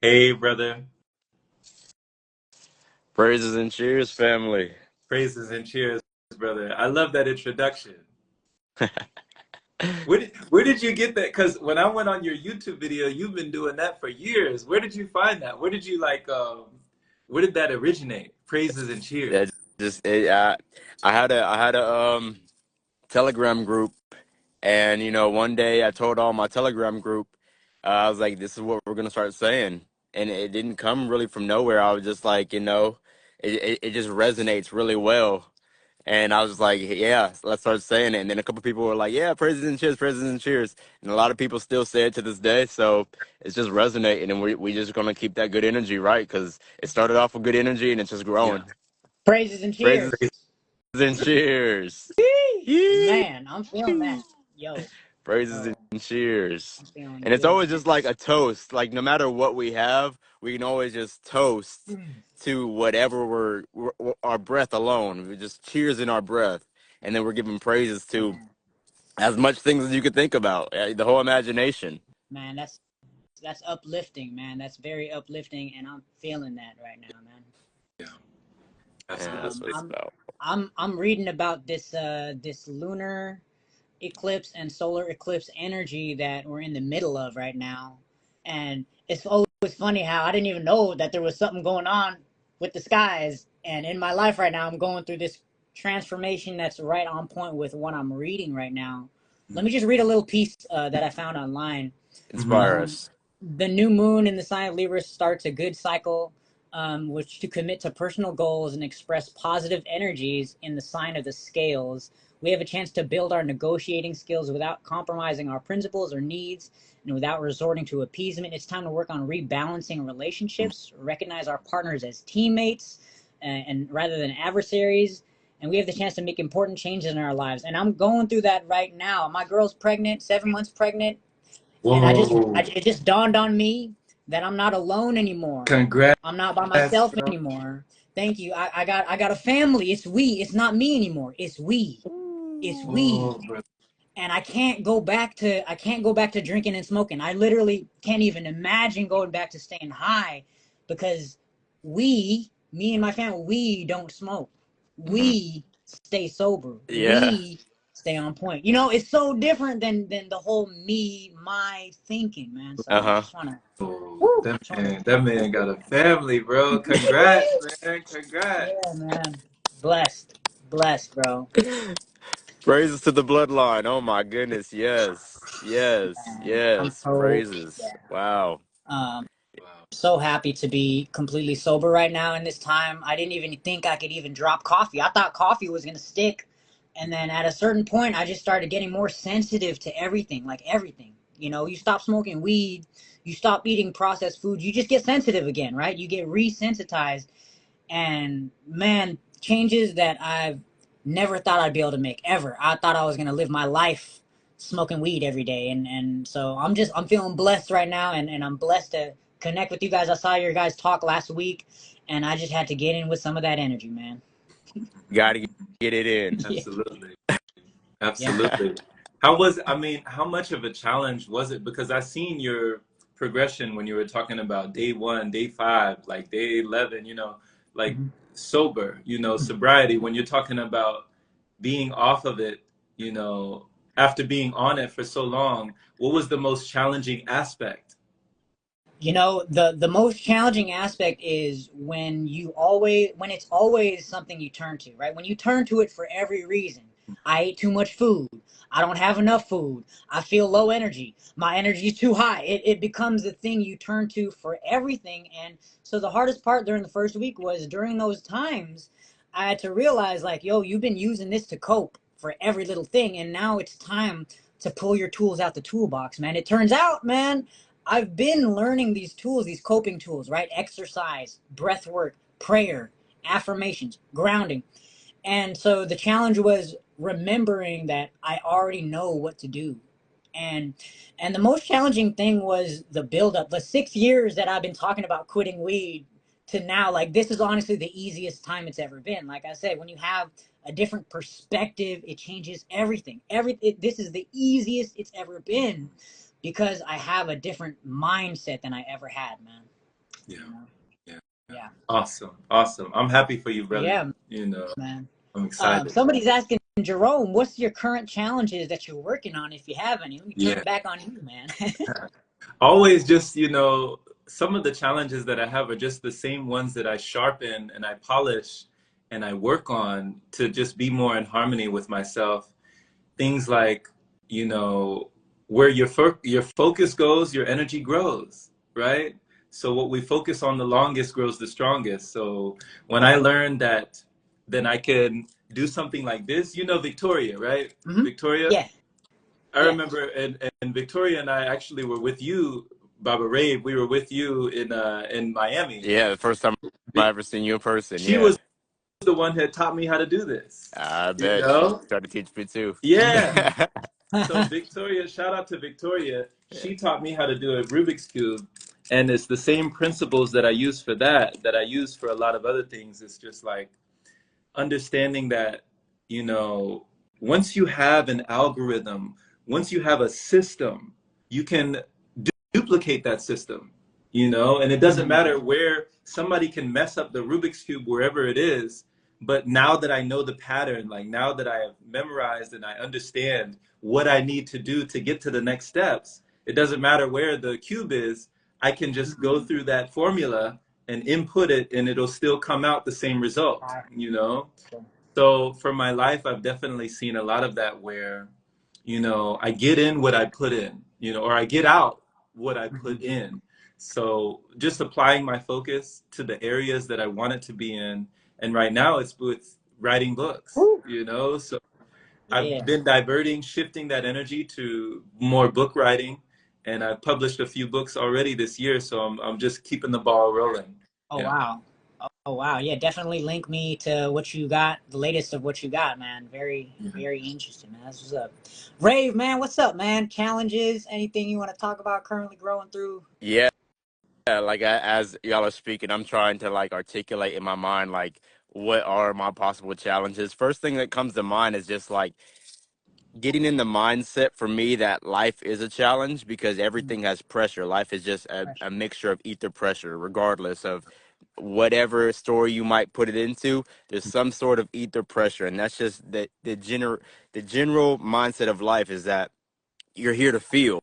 Hey, brother. Praises and cheers, family. Praises and cheers, brother. I love that introduction. Where did you get that? Because when I went on your YouTube video, you've been doing that for years. Where did you find that? Where did you where did that originate? Praises and That cheers. just I had a Telegram group, and one day I told all my Telegram group, I was like, "This is what we're gonna start saying," and it didn't come really from nowhere. I was just like, it just resonates really well. And I was like, yeah, let's start saying it. And then a couple people were like, yeah, praises and cheers. And a lot of people still say it to this day. So it's just resonating. And we just going to keep that good energy, right? Because it started off with good energy and it's just Yeah. growing. Praises and Praises cheers. and cheers. Whee! Yee. Man, I'm feeling that. Yo, Praises yo, and cheers. I'm feeling And it's good, always man. just like a toast. Like no matter what we have, we can always just toast Mm. to whatever our breath alone. We just cheers in our breath. And then we're giving praises to Man, as much things as you could think about. The whole imagination. man, that's uplifting, man. That's very uplifting, and I'm feeling that right now, man. Yeah. And that's Um, what it's I'm about. I'm reading about this lunar eclipse and solar eclipse energy that we're in the middle of right now, and it's always funny how I didn't even know that there was something going on with the skies, and in my life right now I'm going through this transformation that's right on point with what I'm reading right now. Let me just read a little piece that I found online. Mm-hmm. Inspire um, us. the new moon in the sign of Libra starts a good cycle, which to commit to personal goals and express positive energies in the sign of the scales. We have a chance to build our negotiating skills without compromising our principles or needs and without resorting to appeasement. It's time to work on rebalancing relationships, recognize our partners as teammates and rather than adversaries. And we have the chance to make important changes in our lives. And I'm going through that right now. My girl's pregnant, 7 months pregnant, and Whoa. it just dawned on me that I'm not alone anymore. Congrats, I'm not by myself bro. anymore. Thank you. I got a family. It's we. It's not me anymore. It's we. It's we. Whoa, bro. And I can't go back to drinking and smoking. I literally can't even imagine going back to staying high because me and my family, we don't smoke. Hmm. We stay sober. Yeah. We stay on point. It's so different than the whole me, my thinking, man. So Uh I huh. just wanna Oh, woo, that just wanna man, that man got a family, bro. Congrats, man. yeah, Congrats. man. Blessed. Blessed, bro. Praises to the bloodline. Oh my goodness. Yes. Yes. And I'm Yes. so Praises. yeah. Wow. Um Wow. so happy to be completely sober right now in this time. I didn't even think I could even drop coffee. I thought coffee was going to stick. And then at a certain point, I just started getting more sensitive to everything, like everything. You stop smoking weed, you stop eating processed food, you just get sensitive again, right? You get resensitized. And man, changes that I've never thought I'd be able to make ever. I thought I was going to live my life smoking weed every day. And so I'm feeling blessed right now. And I'm blessed to connect with you guys. I saw your guys talk last week and I just had to get in with some of that energy, man. Gotta get it in. Yeah. Absolutely. Yeah. Absolutely. I mean, how much of a challenge was it? Because I seen your progression when you were talking about day one, day five, like day 11, like Mhm. sober, sobriety. When you're talking about being off of it, you know, after being on it for so long, what was the most challenging aspect? The most challenging aspect is when it's always something you turn to, right? When you turn to it for every reason. I ate too much food. I don't have enough food. I feel low energy. My energy is too high. It becomes the thing you turn to for everything. And so the hardest part during the first week was during those times, I had to realize like, yo, you've been using this to cope for every little thing. And now it's time to pull your tools out the toolbox, man. It turns out, man, I've been learning these tools, these coping tools, right? Exercise, breath work, prayer, affirmations, grounding. And so the challenge was remembering that I already know what to do. And and the most challenging thing was the buildup. The 6 years that I've been talking about quitting weed to now, like this is honestly the easiest time it's ever been. Like I said, when you have a different perspective, it changes everything. This is the easiest it's ever been because I have a different mindset than I ever had, man. Yeah. You know? Yeah. Yeah. Awesome. Awesome. I'm happy for you, brother. Yeah, You know, man. I'm excited. Somebody's asking Jerome, what's your current challenges that you're working on, if you have any? Let me turn Yeah. it back on you, man. Always just, some of the challenges that I have are just the same ones that I sharpen and I polish and I work on to just be more in harmony with myself. Things like, you know, where your focus goes, your energy grows, right? So what we focus on the longest grows the strongest. So when I learned that, then I can do something like this. You know, Victoria, right? Hmm. Victoria. Yeah, I yeah, remember, and Victoria and I actually were with you, Baba Rave. We were with you in Miami. Yeah, the first time I ever seen you in person. She Yeah, was the one that taught me how to do this. I You bet she know? tried to teach me too. Yeah. mm. So Victoria, shout out to Victoria. She taught me how to do a Rubik's cube, and it's the same principles that I use for that I use for a lot of other things. It's just like understanding that, you know, once you have an algorithm, once you have a system, you can duplicate that system, and it doesn't Mm. matter where somebody can mess up the Rubik's Cube, wherever it is. But now that I know the pattern, like now that I have memorized and I understand what I need to do to get to the next steps, it doesn't matter where the cube is. I can just go through that formula and input it, and it'll still come out the same result. So for my life, I've definitely seen a lot of that where, I get in what I put in, or I get out what I put in. So just applying my focus to the areas that I want it to be in. And right now it's with writing books, Woo. So I've Yeah. been diverting, shifting that energy to more book writing. And I've published a few books already this year. So I'm just keeping the ball rolling. Oh Yeah. wow. Oh wow. Yeah, definitely link me to what you got, the latest of what you got, man. Very, very interesting, man. That's what's up. Rave, man, what's up, man? Challenges, anything you want to talk about currently growing through? Yeah, like as y'all are speaking, I'm trying to like articulate in my mind like what are my possible challenges. First thing that comes to mind is just like getting in the mindset for me that life is a challenge because Mm. everything has pressure. Life is just a Pressure. mixture of ether pressure, regardless of whatever story you might put it into. There's some sort of ether pressure, and that's just the general mindset of life is that you're here to feel.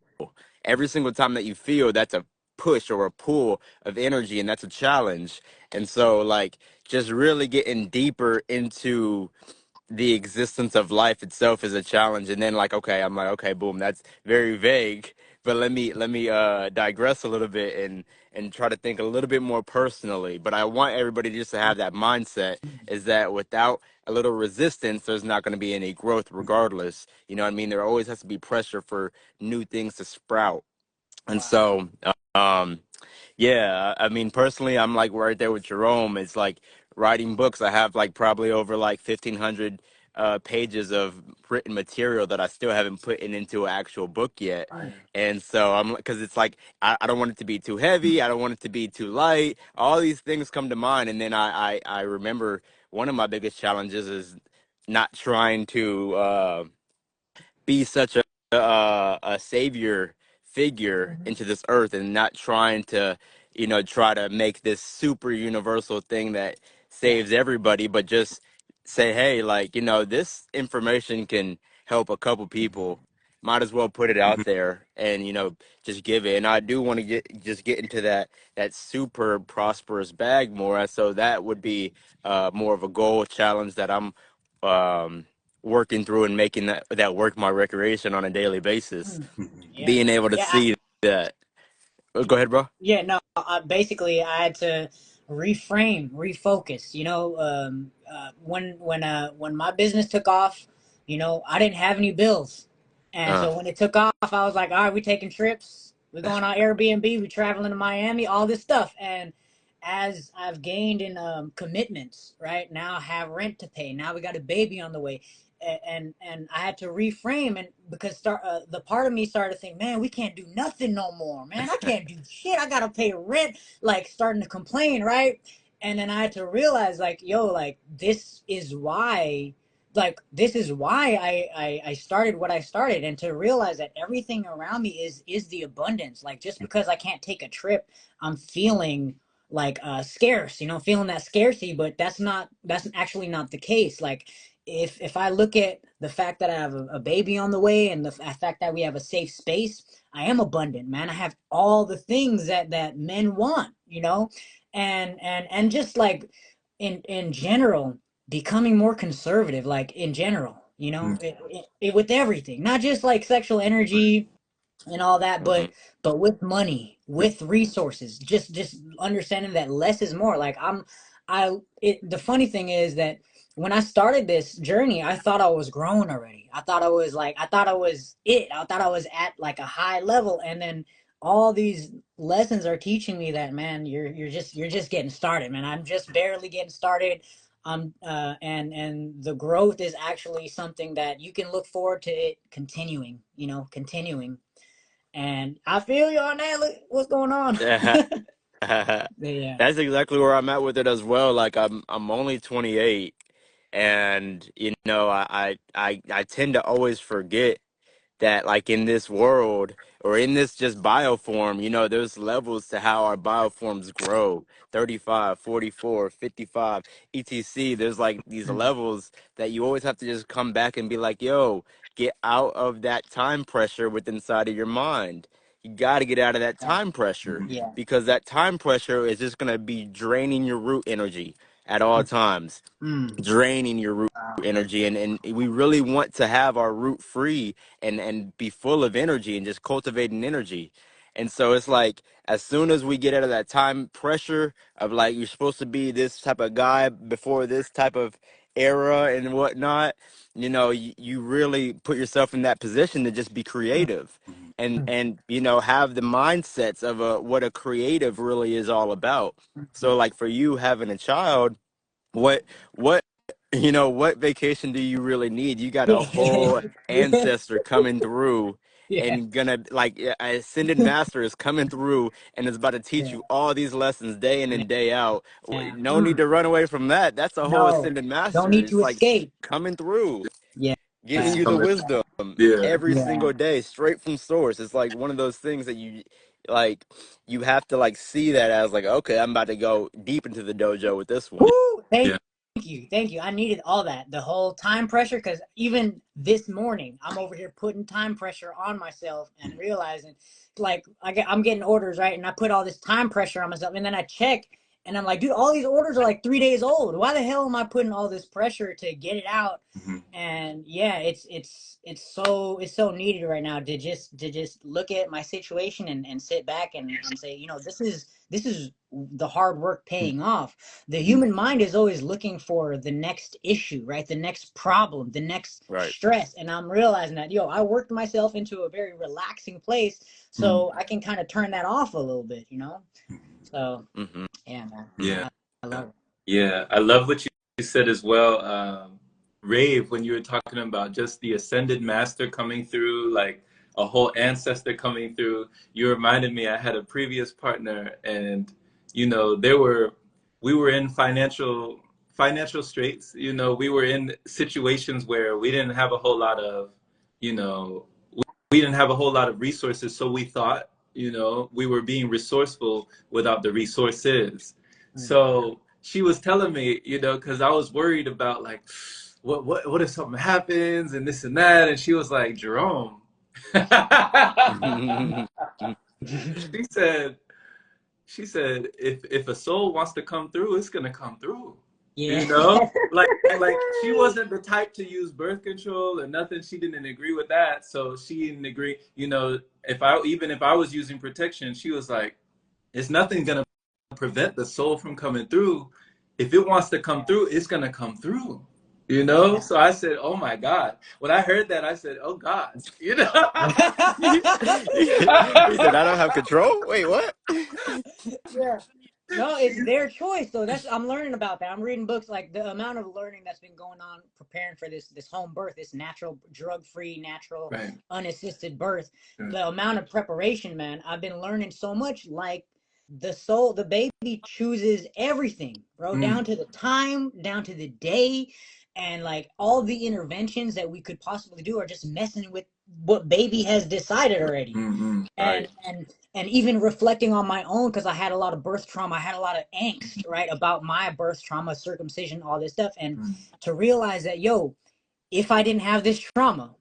Every single time that you feel, that's a push or a pull of energy, and that's a challenge. And so, like, just really getting deeper into the existence of life itself is a challenge. And then, like, okay, I'm like, okay, boom, that's very vague. But let me digress a little bit and try to think a little bit more personally. But I want everybody just to have that mindset is that without a little resistance, there's not going to be any growth regardless. You know what I mean? There always has to be pressure for new things to sprout. And Wow. so, yeah, I mean, personally, I'm like right there with Jerome. It's like writing books. I have like probably over like 1,500 pages of written material that I still haven't put into an actual book yet. Mm. And so I'm because it's like I don't want it to be too heavy. I don't want it to be too light. All these things come to mind, and then I remember one of my biggest challenges is not trying to be such a savior figure Mhm. into this earth and not trying to try to make this super universal thing that Yeah. saves everybody, but just say, hey, like, this information can help a couple people, might as well put it out there and just give it. And I do want to get into that super prosperous bag more, and so that would be more of a goal challenge that I'm um working through and making that work my recreation on a daily basis. Mm. Yeah, Being man. able to Yeah, see that. Go ahead, bro. yeah, no. Basically, I had to reframe, refocus. When my business took off, I didn't have any bills, and Uh, so when it took off, I was like, all right, we taking trips, we're going on Airbnb, we traveling to Miami, all this stuff. And as I've gained in commitments, right now I have rent to pay. Now we got a baby on the way, and I had to reframe, and because the part of me started to think, man, we can't do nothing no more, man. I can't do shit. I gotta pay rent, like starting to complain, right? And then I had to realize, like, yo, like this is why I started what I started, and to realize that everything around me is the abundance. Like, just because I can't take a trip, I'm feeling like scarce, you know, feeling that scarcity, but that's actually not the case. Like if I look at the fact that I have a baby on the way and the fact that we have a safe space, I am abundant, man. I have all the things that men want, you know, and just like in general, becoming more conservative, like in general, you know, with everything, not just like sexual energy and all that, Hmm. but with money, with resources, just understanding that less is more. Like the funny thing is that when I started this journey, I thought I was growing already. I thought I was like, I thought I was it. I thought I was at like a high level, and then all these lessons are teaching me that, man, you're just getting started, man. I'm just barely getting started. And the growth is actually something that you can look forward to it continuing, you know, continuing. And I feel you on that. Look, what's going on? Yeah. Yeah. That's exactly where I'm at with it as well. Like I'm only 28, and you know I tend to always forget that, like, in this world, or in this just bioform, you know, there's levels to how our bioforms grow. 35, 44, 55, etc. There's like these levels that you always have to just come back and be like, yo, get out of that time pressure within inside of your mind. You got to get out of that Yeah. time pressure, Yeah. because that time pressure is just going to be draining your root energy at all times, Mm. draining your root Wow. energy. And we really want to have our root free and be full of energy and just cultivating energy. And so it's like, as soon as we get out of that time pressure of like, you're supposed to be this type of guy before this type of era and whatnot, you know, you really put yourself in that position to just be creative and you know, have the mindsets of what a creative really is all about. So like, for you having a child, what you know, what vacation do you really need? You got a whole Yeah. ancestor coming through Yeah. and gonna, like, a ascended master is coming through and is about to teach Yeah. you all these lessons day in Man. and day out. Yeah. No need to run away from that. That's a whole No, ascended don't master. need It's to like escape. coming through, Yeah. giving It's you the coming. wisdom Yeah. every Yeah. single day, straight from source. It's like one of those things that like you have to like see that as like, okay, I'm about to go deep into the dojo with this one. Woo! Yeah. Thank you. Thank you. I needed all that. The whole time pressure, because even this morning, I'm over here putting time pressure on myself and realizing, like, I'm getting orders, right? And I put all this time pressure on myself. And then I check and I'm like, dude, all these orders are like 3 days old. Why the hell am I putting all this pressure to get it out? Mhm. And yeah, it's so needed right now to just look at my situation and sit back and say, you know, this is the hard work paying off. The Mhm. human mind is always looking for the next issue, right? The next problem, the next Right. stress. And I'm realizing that, I worked myself into a very relaxing place Mhm. so I can kind of turn that off a little bit, you know? So, Hmm. yeah, man. Yeah. I love it. Yeah. I love what you said as well. Rave, when you were talking about just the ascended master coming through, like a whole ancestor coming through, you reminded me I had a previous partner, and you know, we were in financial straits. You know, we were in situations where we didn't have a whole lot of, you know, we didn't have a whole lot of resources, so we thought, you know, we were being resourceful without the resources. Mm. So she was telling me, you know, because I was worried about like, what if something happens and this and that, and she was like, Jerome, she said, if a soul wants to come through, it's gonna come through. Yeah. You know, like she wasn't the type to use birth control or nothing. She didn't agree with that, so she didn't agree. You know, if I was using protection, she was like, it's nothing gonna prevent the soul from coming through. If it wants to come through, it's gonna come through. You know, so I said, "Oh my God!" When I heard that, I said, "Oh God!" You know. he said, I don't have control. Wait, what? Yeah. No, it's their choice though. I'm learning about that. I'm reading books, like the amount of learning that's been going on preparing for this home birth, this natural, drug-free, natural, Right. unassisted birth. Right. The amount of preparation, man. I've been learning so much. Like the baby chooses everything, bro, down Mm. to the time, down to the day, and like all the interventions that we could possibly do are just messing with what baby has decided already. Mm-hmm. and Right. and even reflecting on my own, because I had a lot of birth trauma, I had a lot of angst, right, about my birth trauma, circumcision, all this stuff, and to realize that, yo, if I didn't have this trauma,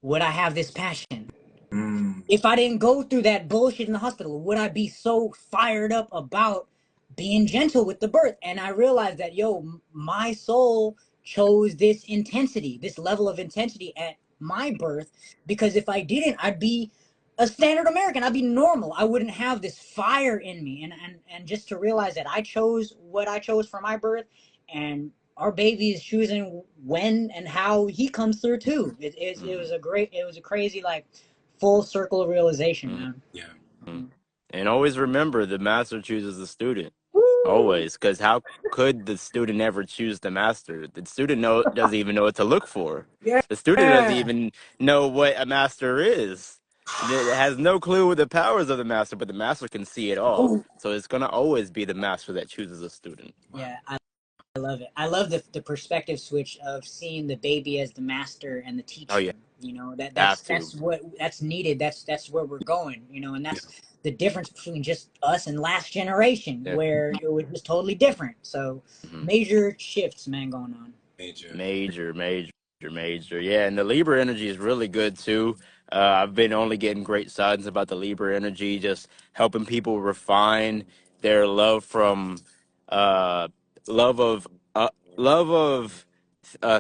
would I have this passion? Mm-hmm. If I didn't go through that bullshit in the hospital, would I be so fired up about being gentle with the birth? And I realized that, yo, my soul chose this intensity, this level of intensity at my birth, because if I didn't, I'd be a standard American. I'd be normal. I wouldn't have this fire in me. And just to realize that I chose what I chose for my birth, and our baby is choosing when and how he comes through too. It was a great, it was a crazy, like, full circle realization, Mm-hmm. man. Yeah. And always remember, the master chooses the student. Woo! Always, because how could the student ever choose the master? The student doesn't even know what to look for. Yeah. The student doesn't even know what a master is. It has no clue what the powers of the master, but the master can see it all. Oh, So it's gonna always be the master that chooses a student. Wow. yeah. I love it. I love the perspective switch of seeing the baby as the master and the Oh teacher. yeah, You know, that have to. that's what that's needed. That's where we're going. You know, and Yeah. that's the difference between just us and last generation, Yeah. where it was just totally different. So Mhm. major shifts, man, going on. Major. Major, major, major. Yeah, and the Libra energy is really good too. I've been only getting great signs about the Libra energy, just helping people refine their love from uh, love of love of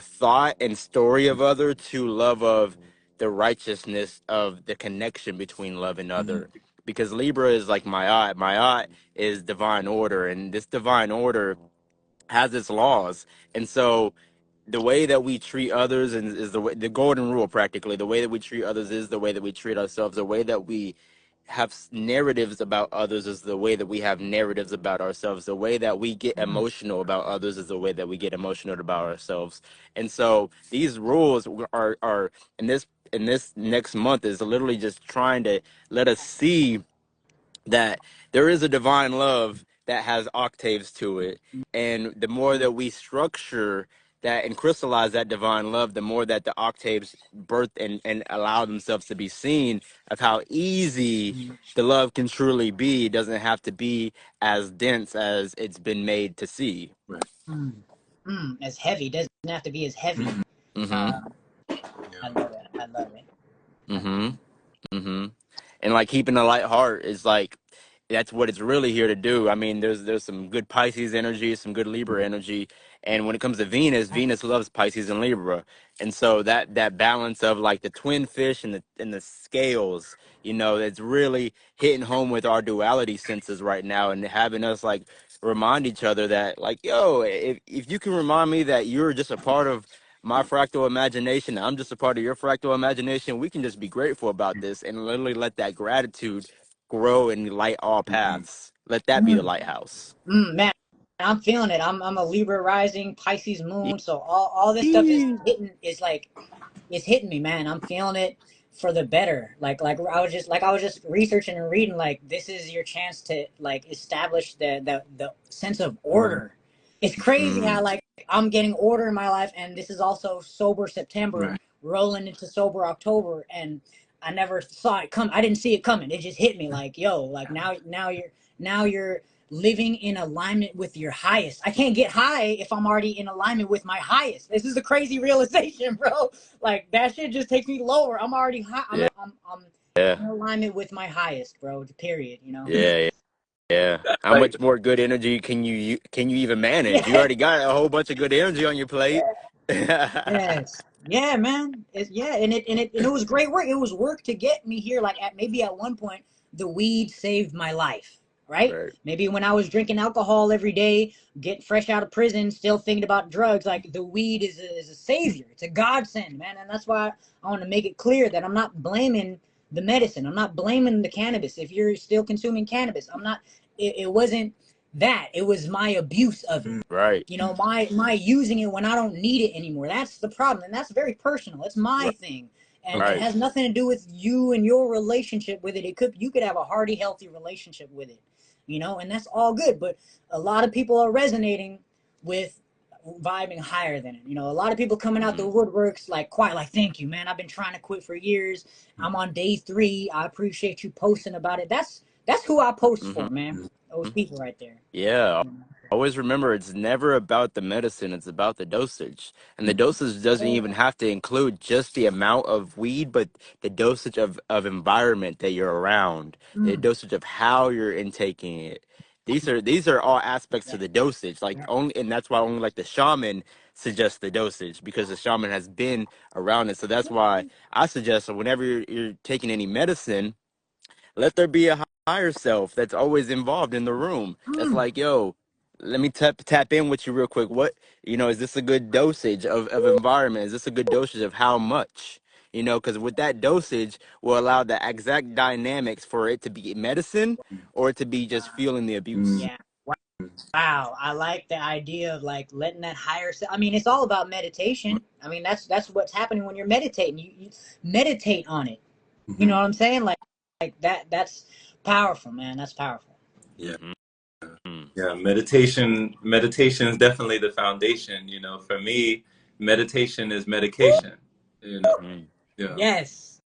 thought and story of other to love of the righteousness of the connection between love and Mm-hmm. other. Because Libra is like my eye. My eye is divine order, and this divine order has its laws. And so the way that we treat others and is the way, the golden rule practically, the way that we treat others is the way that we treat ourselves. The way that we have narratives about others is the way that we have narratives about ourselves. The way that we get Mm, emotional about others is the way that we get emotional about ourselves. And so these rules are in this next month is literally just trying to let us see that there is a divine love that has octaves to it. And the more mm, that we structure that and crystallize that divine love, the more that the octaves birth and allow themselves to be seen of how easy mm, the love can truly be. It doesn't have to be as dense as it's been made to see. Right. mm, as heavy. Doesn't have to be as heavy. Mm-hmm. Mm-hmm. Um, Yeah. I love it. I love it. I love Mm-hmm. Mm-hmm. And like keeping a light heart is like that's what it's really here to do. I mean, there's some good Pisces energy, some good Libra energy, and when it comes to Venus, it. Venus loves Pisces and Libra, and so that balance of like the twin fish and the scales, you know, that's really hitting home with our duality senses right now, and having us like remind each other that like, yo, if you can remind me that you're just a part of my fractal imagination, I'm just a part of your fractal imagination, we can just be grateful about this and literally let that gratitude grow and light all Mm-hmm. paths. Let that be the Mm, lighthouse. man, I'm feeling it. I'm a Libra rising, Pisces moon, so all this stuff is Yee. hitting. Is like it's hitting me, man. I'm feeling it for the better. I was just researching and reading. Like, this is your chance to, like, establish the sense of Order. order. It's crazy how, Mm. like, I'm getting order in my life, and this is also sober September Right. rolling into sober October, and I never saw it come. I didn't see it coming. It just hit me like, yo, like, now you're living in alignment with your highest. I can't get high if I'm already in alignment with my highest. This is a crazy realization, bro. Like, that shit just takes me lower. I'm already high. Yeah, I'm yeah, in alignment with my highest, bro. Period. You know. yeah, yeah. Yeah. How Like, much more good energy can you even manage? You Yeah. already got a whole bunch of good energy on your plate. Yes. Yeah, man. Yeah, and it was great work. It was work to get me here. Like, maybe at one point, the weed saved my life. Right? Right, Maybe when I was drinking alcohol every day, getting fresh out of prison, still thinking about drugs, like, the weed is a savior. It's a godsend, man. And that's why I want to make it clear that I'm not blaming the medicine. I'm not blaming the cannabis. If you're still consuming cannabis, I'm not. It wasn't that. It was my abuse of it. mm, right, You know, my using it when I don't need it anymore. That's the problem, and that's very personal. It's my right, thing, and it okay. right, has nothing to do with you and your relationship with it. You could have a hearty, healthy relationship with it, you know, and that's all good. But a lot of people are resonating with vibing higher than it. You know, a lot of people coming out the woodworks like quiet, like, thank you, man. I've been trying to quit for years. I'm on day 3. I appreciate you posting about it. That's who I post Mm-hmm. for, man. Those people right there. Yeah. Always remember, it's never about the medicine, it's about the dosage. And the dosage doesn't even have to include just the amount of weed, but the dosage of environment that you're around, the Mm. dosage of how you're intaking it. These are all aspects to Yeah. the dosage. Like Yeah. only, and that's why only like the shaman suggests the dosage, because the shaman has been around it. So that's why I suggest, so whenever you're taking any medicine, let there be a higher self that's always involved in the room. That's Mm. like, yo, let me tap in with you real quick. What, is this a good dosage of environment? Is this a good dosage of how much? Because with that dosage will allow the exact dynamics for it to be medicine or to be just feeling the abuse. Yeah. Wow, I like the idea of like letting that higher self. I mean, it's all about meditation. I mean, that's what's happening when you're meditating. You meditate on it. You know what I'm saying? Like that. That's powerful, man. That's powerful. Yeah. Hmm. Yeah, meditation is definitely the foundation. For me, meditation is medication. Hmm. Yeah, Yes.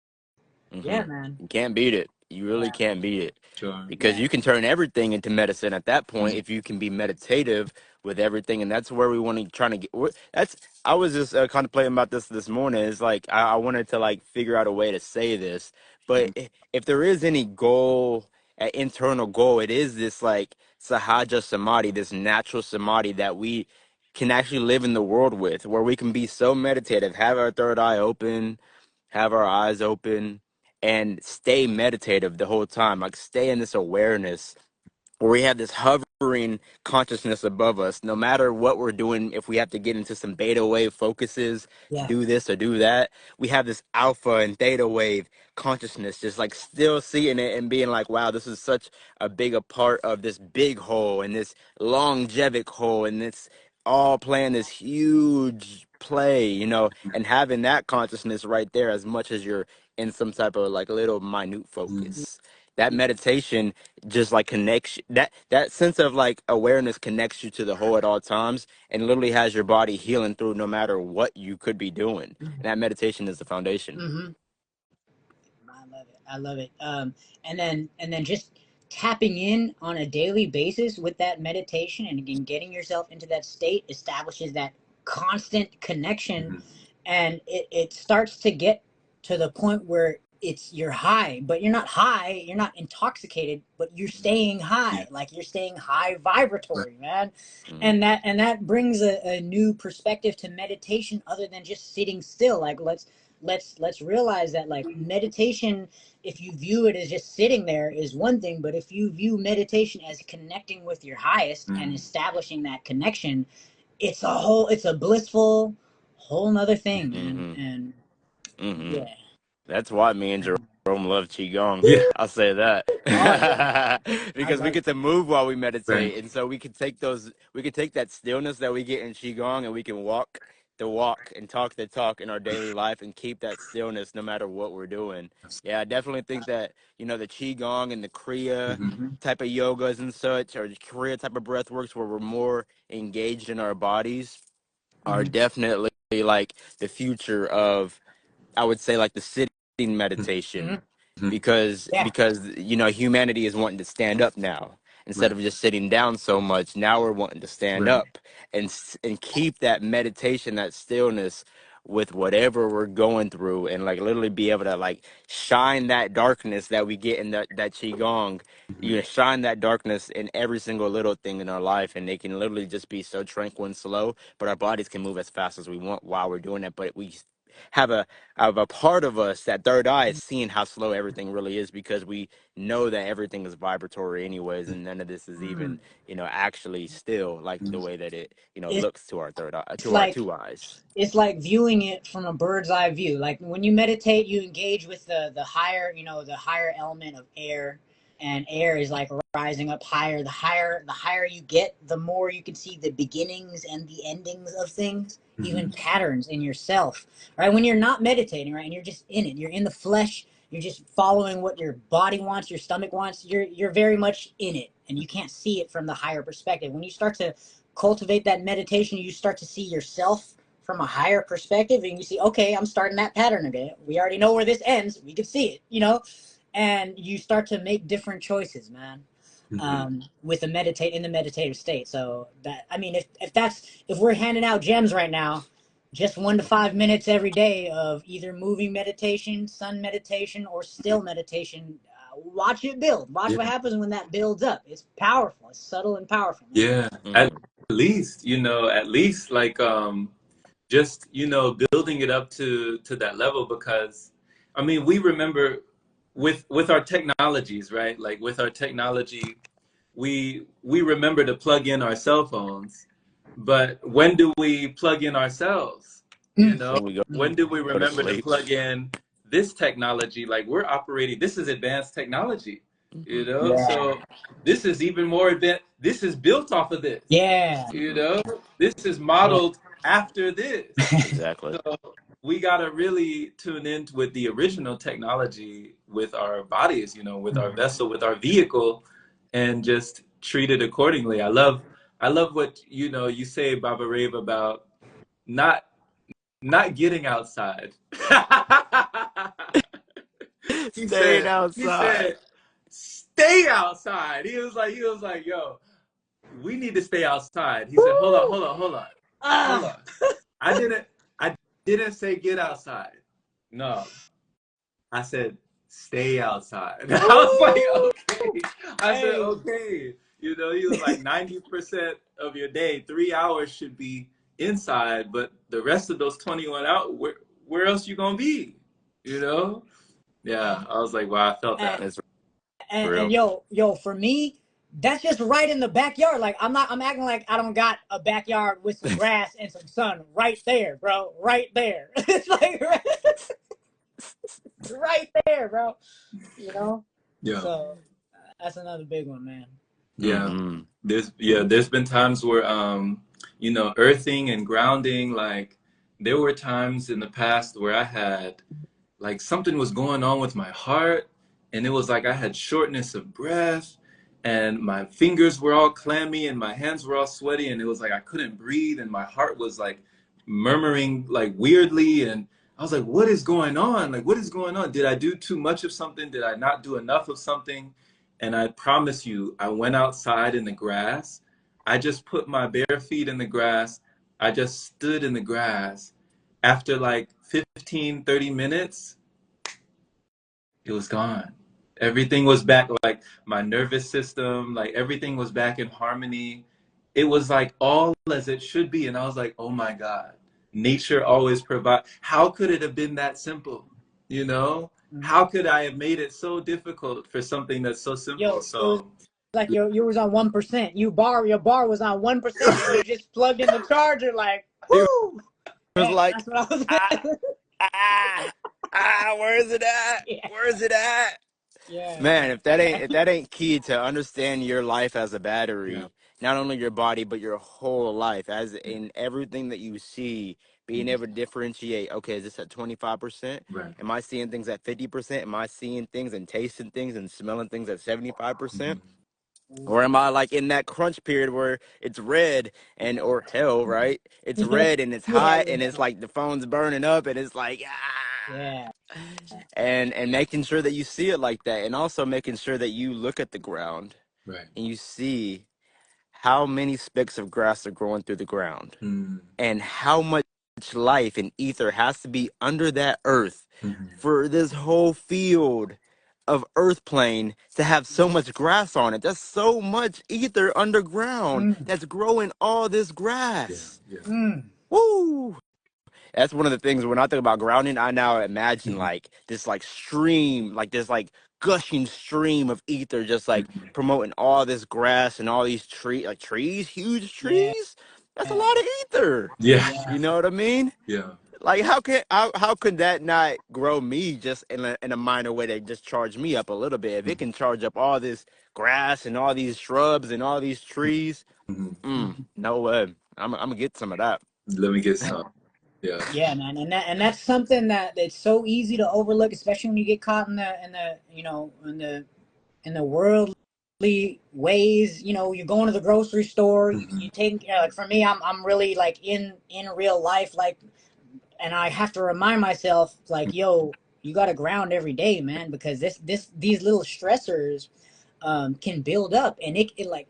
Hmm. Yeah, man. You can't beat it. You really Yeah. can't beat it. sure. Because Yeah. you can turn everything into medicine at that point if you can be meditative with everything, and that's where we want to try to get. That's I was just contemplating about this morning. It's like I wanted to like figure out a way to say this, but if there is any goal, an internal goal, it is this like sahaja samadhi, this natural samadhi that we can actually live in the world with, where we can be so meditative, have our third eye open, have our eyes open, and stay meditative the whole time, like stay in this awareness where we have this hovering consciousness above us, no matter what we're doing. If we have to get into some beta wave focuses to Yeah. do this or do that, we have this alpha and theta wave consciousness, just like still seeing it and being like, wow, this is such a big a part of this big whole and this longevic whole, and it's all playing this huge play, and having that consciousness right there, as much as you're in some type of like little minute focus. That meditation just like connects that sense of like awareness connects you to the whole at all times, and literally has your body healing through no matter what you could be doing. And that meditation is the foundation. Mm-hmm. I love it. I love it. And then just tapping in on a daily basis with that meditation and again getting yourself into that state establishes that constant connection, and it starts to get to the point where you're high, but you're not high, you're not intoxicated, but you're staying high, like you're staying high vibratory, man. Mm-hmm. And that brings a new perspective to meditation other than just sitting still. Like let's realize that like meditation, if you view it as just sitting there, is one thing, but if you view meditation as connecting with your highest and establishing that connection, it's a blissful whole nother thing, man. Mm-hmm. And Mm-hmm. yeah. That's why me and Jerome love qigong. Yeah. I'll say that. Oh yeah, I Because we love get to move while we Right. meditate, and so we could take that stillness that we get in qigong, and we can walk the walk and talk the talk in our daily life, and keep that stillness no matter what we're doing. Yeah, I definitely think that the qigong and the kriya type of yogas and such, or the kriya type of breath works where we're more engaged in our bodies, are it. definitely like the future of, I would say, like the sitting Hmm. meditation, because Yeah. humanity is wanting to stand up now instead Right. of just sitting down so much. Now we're wanting to stand Right. up and keep that meditation, that stillness with whatever we're going through, and like literally be able to like shine that darkness that we get in that qigong. Shine that darkness in every single little thing in our life, and they can literally just be so tranquil and slow, but our bodies can move as fast as we want while we're doing it. But we have a part of us, that third eye, is seeing how slow everything really is, because we know that everything is vibratory anyways, and none of this is even actually still like the way that it It's looks to our third eye, to our like two eyes. it's like viewing it from a bird's eye view. Like when you meditate, you engage with the higher, the higher element of air, and air is like rising up higher. The higher you get, the more you can see the beginnings and the endings of things, even patterns in yourself. Right? When you're not meditating, right, and you're just in it, you're in the flesh, you're just following what your body wants, your stomach wants. You're very much in it, and you can't see it from the higher perspective. When you start to cultivate that meditation, you start to see yourself from a higher perspective, and you see, okay, I'm starting that pattern again. We already know where this ends. We can see it, you know, and you start to make different choices, man. With the meditative state. So that, I mean, if we're handing out gems right now, just 1 to 5 minutes every day of either moving meditation, sun meditation, or still meditation. Watch it build. Watch what happens when that builds up. It's powerful. It's subtle and powerful, man. Yeah. At least, you know, at least like just, you know, building it up to that level, because I mean, we remember with our technologies, right? Like with our technology, we remember to plug in our cell phones, but when do we plug in ourselves? You know, When we go when do we to remember to sleep. plug in this technology? Like we're operating, this is advanced technology, you know? Yeah. So this is even more advanced. This is built off of this, Yeah. you know? This is Yeah. modeled after this. Exactly. So we got to really tune in with the original technology with our bodies, you know, with our vessel, with our vehicle, and just treat it accordingly. I love what, you know, you say, Baba Rave, about not getting outside. Staying He outside. said, stay outside. He was like, yo, we need to stay outside. He said, hold on, Woo! hold on, hold on, hold Ah. on. I didn't say get outside. No, I said stay outside. I was like, Woo! okay. I said, Hey. okay. You know, he was like 90% of your day, 3 hours should be inside, but the rest of those 21 out, where else you gonna be? You know? Yeah. I was like, wow, I felt And, that. It's and real. yo, for me, that's just right in the backyard. Like I'm acting like I don't got a backyard with some grass and some sun right there, bro. Right there. It's like right there, bro. You know? Yeah. So that's another big one, man. Yeah. Mm-hmm. There's been times where you know, earthing and grounding, like there were times in the past where I had like something was going on with my heart, and it was like I had shortness of breath, and my fingers were all clammy and my hands were all sweaty, and it was like I couldn't breathe, and my heart was like murmuring like weirdly, and I was like, what is going on? Like, what is going on? Did I do too much of something? Did I not do enough of something? And I promise you, I went outside in the grass. I just put my bare feet in the grass. I just stood in the grass. After like 15, 30 minutes, it was gone. Everything was back, like my nervous system, like everything was back in harmony. It was like all as it should be. And I was like, oh my God, nature always provides. How could it have been that simple? You know? How could I have made it so difficult for something that's so simple? Yo, it was So, like you was on 1%. Your bar was on 1%, and you just plugged in the charger. Like, He whoo! was Hey, like, that's what I was. ah, where is it at? Yeah, Where is it at? yeah, Man, man. if that ain't key to understand your life as a yeah. battery, not only your body but your whole life, as in everything that you see, being able to differentiate. Okay, is this at 25%? Right. Am I seeing things at 50%? Am I seeing things and tasting things and smelling things at 75%? Mhm. Or am I like in that crunch period where it's red and or hell, right? It's Yeah, red and it's yeah, hot and it's like the phone's burning up and it's like yeah, and making sure that you see it like that, and also making sure that you look at the ground Right. and you see how many specks of grass are growing through the ground Mm-hmm. and how much life and ether has to be under that earth for this whole field of earth plane to have so much grass on it. That's so much ether underground mm, that's growing all this Yeah. grass. Yeah. mm, Woo! That's one of the things when I think about grounding, I now imagine like this like stream, like this like gushing stream of ether just like promoting all this grass and all these trees, huge yeah, trees. That's a lot of ether. Yeah. yeah, You know what I mean? Yeah. Like how could that not grow me just in a minor way that just charge me up a little bit? If it can charge up all this grass and all these shrubs and all these trees, Mhm. no way. I'm gonna get some of that. Let me get some. Yeah. yeah, man. And that's something that it's so easy to overlook, especially when you get caught in the in the world ways, you know, you're going to the grocery store, Hmm. you take, like for me, I'm really like in real life, like, and I have to remind myself, like, yo, you got to ground every day, man, because these little stressors can build up, and it like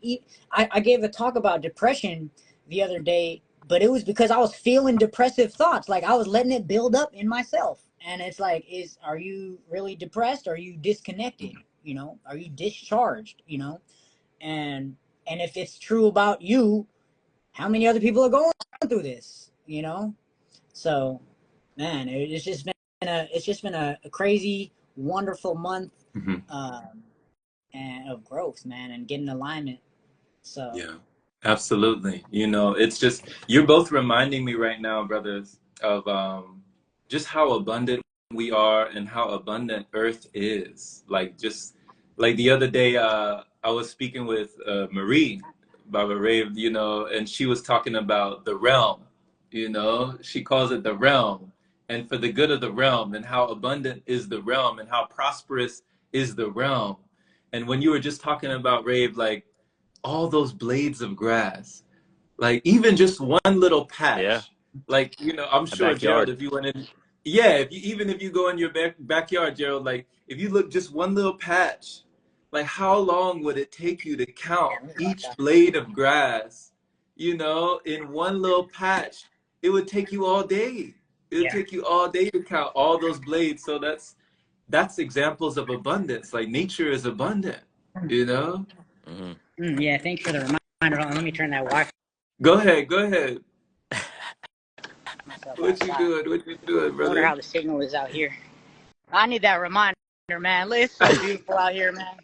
I gave a talk about depression the other day, but it was because I was feeling depressive thoughts, like I was letting it build up in myself, and it's like, are you really depressed? Are you disconnected? You know, are you discharged? You know, and if it's true about you, how many other people are going through this? You know, so man, it's just been a crazy, wonderful month. Hmm. Um, and of growth, man, and getting alignment. So Yeah, absolutely. You know, it's just you're both reminding me right now, brothers, of just how abundant we are and how abundant Earth is. Like just like the other day, I was speaking with Marie, Baba Rave, you know, and she was talking about the realm. You know, she calls it the realm, and for the good of the realm, and how abundant is the realm, and how prosperous is the realm. And when you were just talking about Rave, like all those blades of grass, like even just one little Yeah, patch, like, you know, I'm a sure, Gerald, backyard. if you went in, yeah, if you, even if you go in your backyard, Gerald, like if you look just one little patch, like how long would it take you to count each blade of grass, you know, in one little patch? It would take you all day. It would yeah. take you all day to count all those blades. So that's examples of abundance. Like nature is abundant, you know. Hmm. Yeah, thanks for the reminder. Let me turn that Wi-Fi Go ahead, go ahead. myself What you outside. doing? What you doing, I wonder brother? how the signal is out here. I need that reminder, man. It's so beautiful out here, man.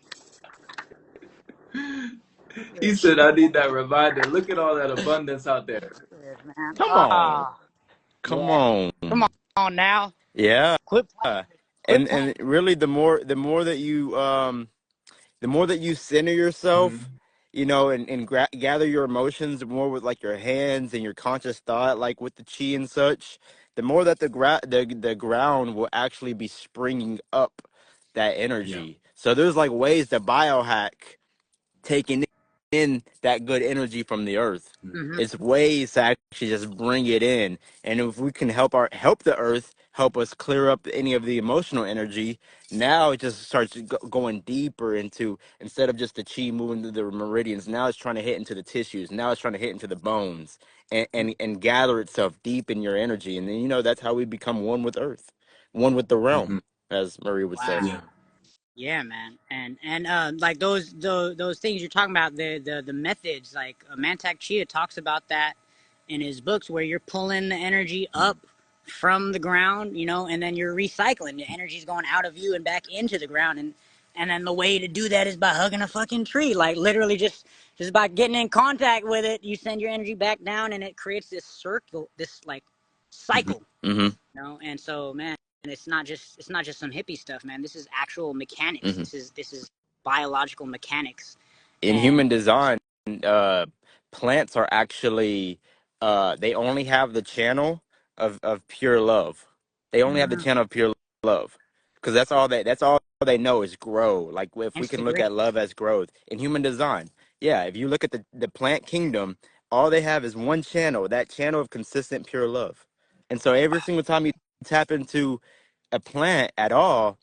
He said, I need that reminder. Look at all that abundance out there. Man. Come on, Ah, come yeah. on. Come on now. Yeah, Quit playing. Quit and playing. really, the more that you center Hmm. yourself, you know, and gather your emotions more with like your hands and your conscious thought, like with the chi and such, the more that the ground will actually be springing up that Yeah. energy. So there's like ways to biohack taking in that good energy from the earth. Mm-hmm. It's ways to actually just bring it in, and if we can help the earth help us clear up any of the emotional energy, now it just starts going deeper into, instead of just the chi moving to the meridians, now it's trying to hit into the tissues, now it's trying to hit into the bones, and gather itself deep in your energy, and then that's how we become one with earth, one with the Hmm. realm, as Marie would say. Wow. Yeah. Yeah, man, and like those things you're talking about, the methods, like Mantak Chia talks about that in his books, where you're pulling the energy up from the ground, you know, and then you're recycling. The energy's going out of you and back into the ground, and then the way to do that is by hugging a fucking tree, like literally just by getting in contact with it. You send your energy back down, and it creates this circle, this like Hmm. cycle, Hmm. you know. And so, man, and it's not just some hippie stuff, man. This is actual mechanics. Hmm. This is biological mechanics. In And human design, uh, plants are actually they only have the channel of pure love. They only have the channel of pure love because that's all they know is grow. Like if we hence the can look grid. at love as growth in human design, yeah. If you look at the plant kingdom, all they have is one channel, that channel of consistent pure love. And so every single time you tap into a plant at all,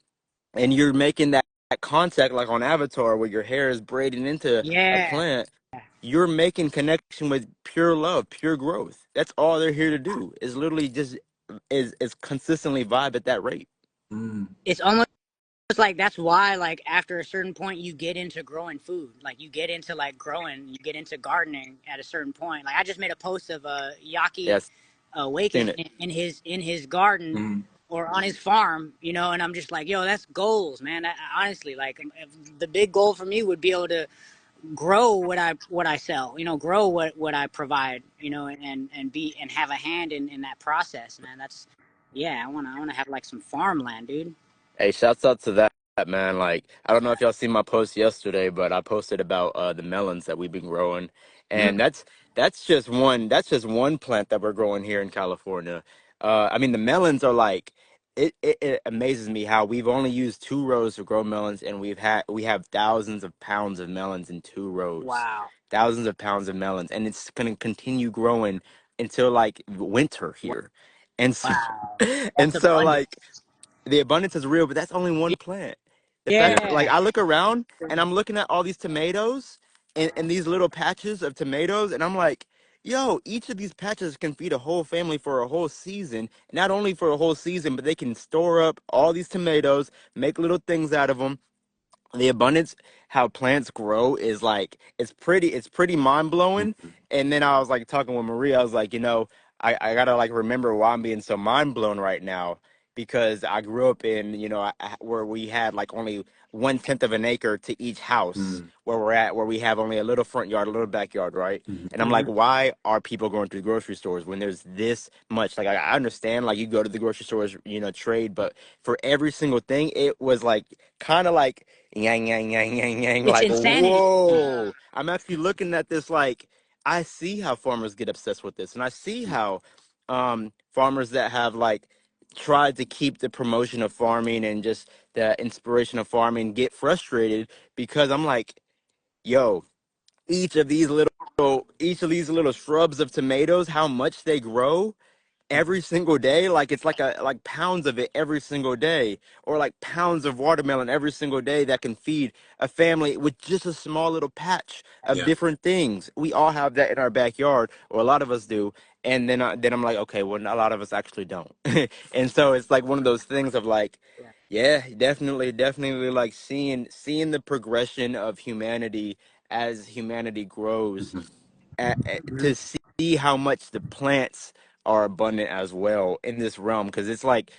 and you're making that contact like on Avatar where your hair is braiding into a Yeah, plant, you're making connection with pure love, pure growth. That's all they're here to do is literally just is consistently vibe at that rate. Mm. it's almost like that's why, like, after a certain point you get into growing food, like you get into like growing, you get into gardening at a certain point. Like I just made a post of Yaki Yes, Waking seen it. in his garden Mm. or on his farm, you know, and I'm just like, yo, that's goals, man. Honestly, like, the big goal for me would be able to grow what I sell, you know, grow what I provide, you know, and be and have a hand in that process, man. That's, yeah, I wanna have like some farmland, dude. Hey, shouts out to that man. Like, I don't know if y'all seen my post yesterday, but I posted about the melons that we've been growing, Yeah. and that's just one plant that we're growing here in California. I mean, the melons are like it amazes me how we've only used 2 rows to grow melons, and we have thousands of pounds of melons in 2 rows, Wow. thousands of pounds of melons, and it's gonna continue growing until like winter here, and so Wow. and That's so abundant. like the abundance is real, but that's only one plant. The fact Yeah. that, like, Yeah. I look around and I'm looking at all these tomatoes and these little patches of tomatoes, and I'm like, yo, each of these patches can feed a whole family for a whole season. Not only for a whole season, but they can store up all these tomatoes, make little things out of them. The abundance, how plants grow is like it's pretty mind-blowing. Mhm. And then I was like talking with Maria, I was like, I gotta like remember why I'm being so mind blown right now, because I grew up in, where we had like only 1/10 of an acre to each house Mhm. where we're at, where we have only a little front yard, a little backyard, right? Mhm. And I'm like, why are people going to the grocery stores when there's this much? Like, I understand, like, you go to the grocery stores, trade, but for every single thing, it was like kind of like yang yang yang yang yang, It's like, insanity. whoa. I'm actually looking at this like, I see how farmers get obsessed with this, and I see how farmers that have like tried to keep the promotion of farming and just the inspiration of farming get frustrated, because I'm like, yo, each of these little each of these little shrubs of tomatoes, how much they grow every single day, like it's like pounds of it every single day, or like pounds of watermelon every single day that can feed a family with just a small little patch of Yeah. different things. We all have that in our backyard, or a lot of us do. And then I'm like, okay, well, a lot of us actually don't. And so it's like one of those things of like, Yeah. yeah, definitely like seeing the progression of humanity as humanity grows, Mhm. to see how much the plants are abundant as well in this realm, because it's like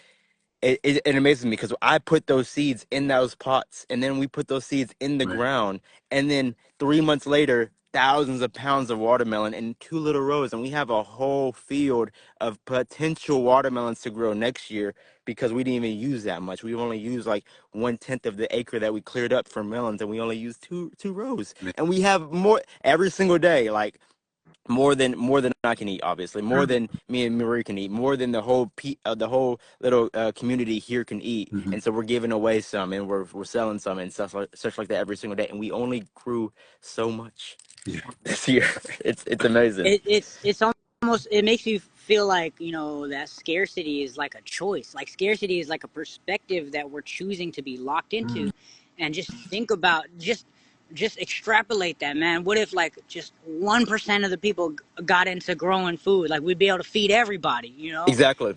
it amazes me, because I put those seeds in those pots, and then we put those seeds in the Right. ground, and then 3 months later, thousands of pounds of watermelon in 2 little rows, and we have a whole field of potential watermelons to grow next year, because we didn't even use that much. We only used like 1/10 of the acre that we cleared up for melons, and we only used two rows, Man. and we have more every single day, like more than I can eat, obviously, more than me and Marie can eat, more than the whole little community here can eat. Mhm. And so we're giving away some, and we're selling some, and stuff like such like that every single day. And we only grew so much Yeah. this year. It's amazing. It's almost, it makes you feel like, that scarcity is like a choice. Like scarcity is like a perspective that we're choosing to be locked Mhm. into. And just think about, just extrapolate that, man. What if like just 1% of the people got into growing food? Like we'd be able to feed everybody, Exactly.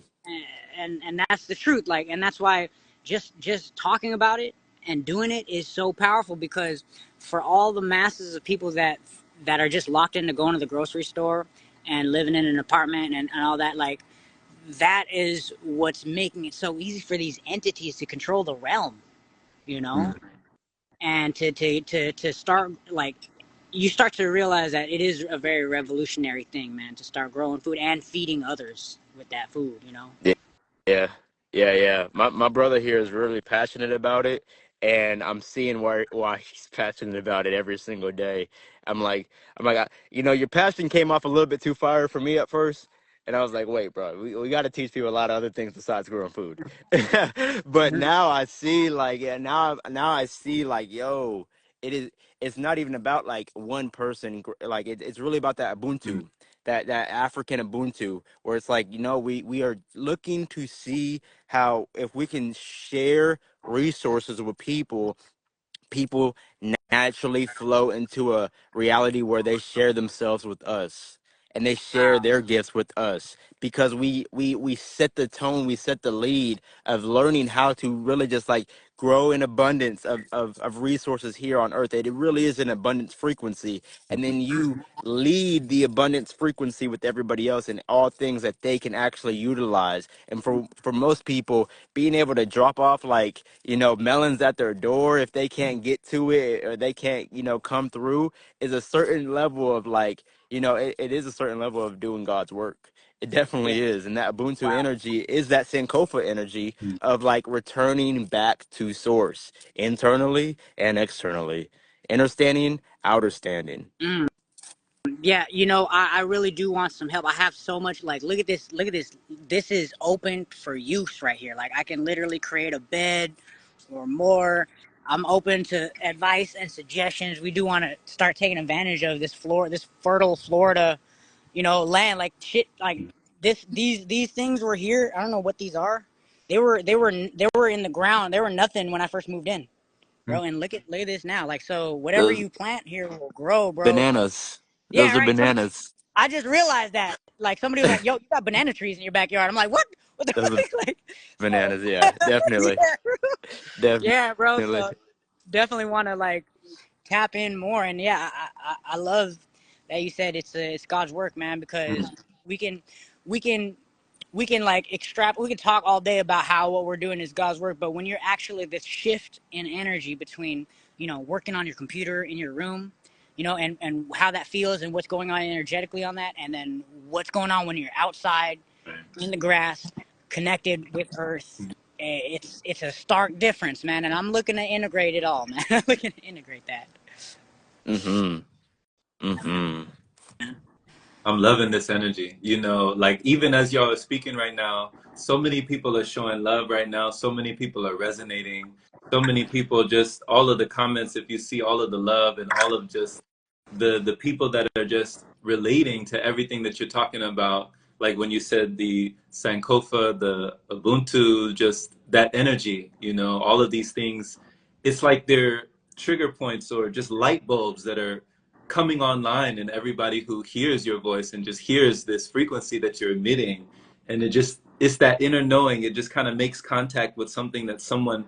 and that's the truth. Like, and that's why just talking about it and doing it is so powerful, because for all the masses of people that are just locked into going to the grocery store and living in an apartment and all that, like, that is what's making it so easy for these entities to control the realm, you know Mhm. and to start, like, you start to realize that it is a very revolutionary thing, man, to start growing food and feeding others with that food. Yeah, yeah. My brother here is really passionate about it, and I'm seeing why he's passionate about it every single day. I'm like, your passion came off a little bit too fire for me at first, and I was like, wait, bro, we got to teach people a lot of other things besides growing food. But now I see, like, yeah, now I see, like, yo, it is. It's not even about like one person. Like, it's really about that Mhm. Ubuntu, that African Ubuntu, where it's like, we are looking to see how, if we can share resources with people naturally flow into a reality where they share themselves with us, and they share their gifts with us, because we set the tone, we set the lead of learning how to really just like grow in abundance of resources here on earth. It really is an abundance frequency, and then you lead the abundance frequency with everybody else in all things that they can actually utilize. And for most people, being able to drop off, like, melons at their door, if they can't get to it, or they can't, come through, is a certain level of like, it is a certain level of doing God's work. It Yeah. definitely is. And that Ubuntu Wow. energy is that Sankofa energy Mhm. of like returning back to source, internally and externally, inner standing, outer standing. Mm. Yeah, I really do want some help. I have so much, like, look at this, look at this. This is open for use right here. Like, I can literally create a bed or more. I'm open to advice and suggestions. We do want to start taking advantage of this fertile Florida, land. Like shit, like these things were here. I don't know what these are. They were in the ground. They were nothing when I first moved in, bro. And look at this now. Like, so whatever Those you plant here will grow, bro. bananas. Yeah, Those are right. bananas. I just realized that. Like, somebody was like, "Yo, you got banana trees in your backyard." I'm like, "What? What the Those are fuck?" Like, so bananas. Yeah, yeah, definitely, bro. Yeah, bro. definitely. So definitely want to like tap in more. And yeah, I love that you said it's God's work, man. Because we can we can we can like we can talk all day about how what we're doing is God's work, but when you're actually this shift in energy between working on your computer in your room, and how that feels and what's going on energetically on that, and then what's going on when you're outside in the grass, connected with Earth. It's a stark difference, man, and I'm looking to integrate it all, man. I'm looking to integrate that. Mm-hmm. Mm-hmm. I'm loving this energy. Like even as y'all are speaking right now, so many people are showing love right now. So many people are resonating. So many people just all of the comments, if you see all of the love and all of just the people that are just relating to everything that you're talking about, like when you said the Sankofa, the Ubuntu, just that energy, all of these things, it's like they're trigger points or just light bulbs that are coming online, and everybody who hears your voice and just hears this frequency that you're emitting, and it's that inner knowing. It just kind of makes contact with something that someone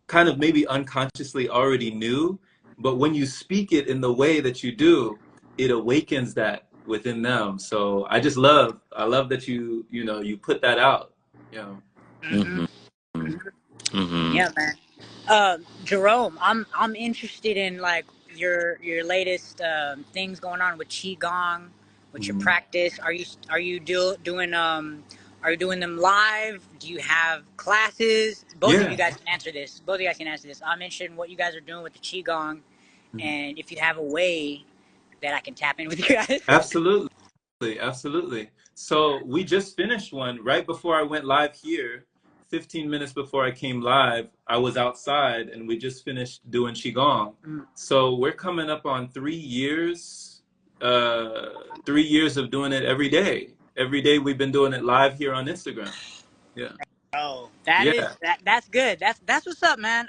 kind of maybe unconsciously already knew, but when you speak it in the way that you do, it awakens that within them. So I love that you put that out. Hmm. Mm-hmm. Mm-hmm. Yeah, man. Jerome, I'm interested in like your latest things going on with qigong, with your Mhm. practice. Are you doing them live? Do you have classes? Both of you Yeah. guys can answer this. Both of you guys can answer this. I'm interested in what you guys are doing with the qigong, and if you have a way that I can tap in with you guys. Absolutely. Absolutely. So we just finished one right before I went live here. 15 minutes before I came live, I was outside and we just finished doing Qigong. Mm. So we're coming up on 3 years, 3 years of doing it every day. Every day we've been doing it live here on Instagram. Yeah. Oh, Yeah. that's good. That's what's up, man.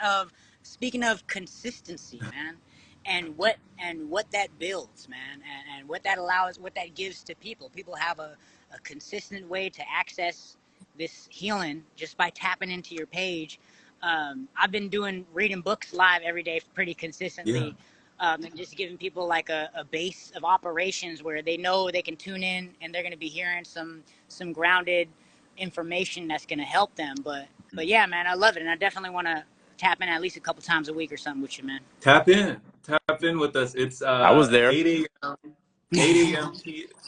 Speaking of consistency, man, and what that builds, man, and what that allows, what that gives to people. People have a consistent way to access this healing just by tapping into your page. I've been reading books live every day pretty Yeah. consistently. And just giving people like a base of operations where they know they can tune in and they're going to be hearing some grounded information that's going to help them. But yeah, man, I love it, and I definitely want to tap in at least a couple times a week or something with you, man. Tap in. Tap in with us. It's I was there. 8 a.m. 8 a.m.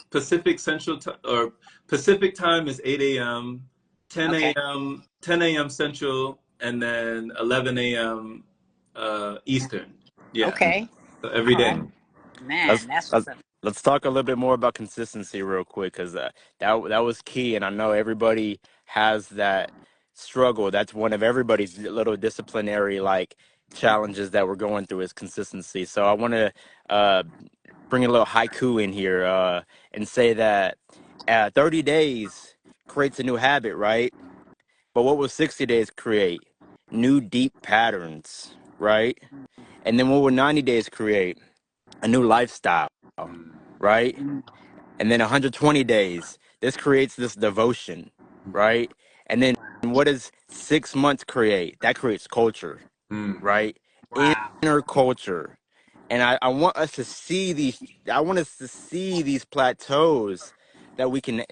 Pacific Central or Pacific time is 8 a.m. 10 Okay. a.m. 10 a.m. Central, and then 11 a.m. Eastern. Yeah, Okay. so every All right, day. Mm. man. Let's That's what's let's up. let's talk a little bit more about consistency real quick, because that was key, and I know everybody has that struggle. That's one of everybody's little disciplinary like challenges that we're going through is consistency. So I want to uh, bring a little haiku in here and say that 30 days creates a new habit, right? But what will 60 days create? New deep patterns, right? And then what will 90 days create? A new lifestyle, right? And then 120 days, this creates this devotion, right? And then what does 6 months create? That creates culture, Mm, right? Wow. Inner culture. And I want us to see these, I want us to see these plateaus that we can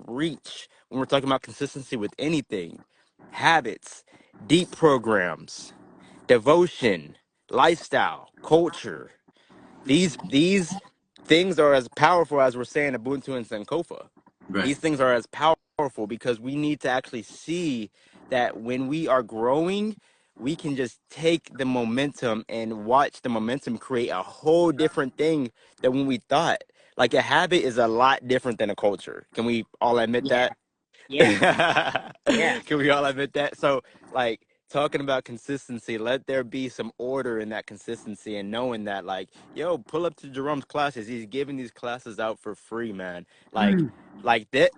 reach when we're talking about consistency with anything: habits, deep programs, devotion, lifestyle, culture. These things are as powerful as we're saying Ubuntu and Sankofa. right. These things are as powerful because we need to actually see that when we are growing, we can just take the momentum and watch the momentum create a whole different thing than when we thought. like a habit is a lot different than a culture. Can we all admit Yeah, that? yeah, yeah, Can we all admit that? So, like, talking about consistency, let there be some order in that consistency and knowing that, like, yo, pull up to Jerome's classes. He's giving these classes out for free, man. Like, mm,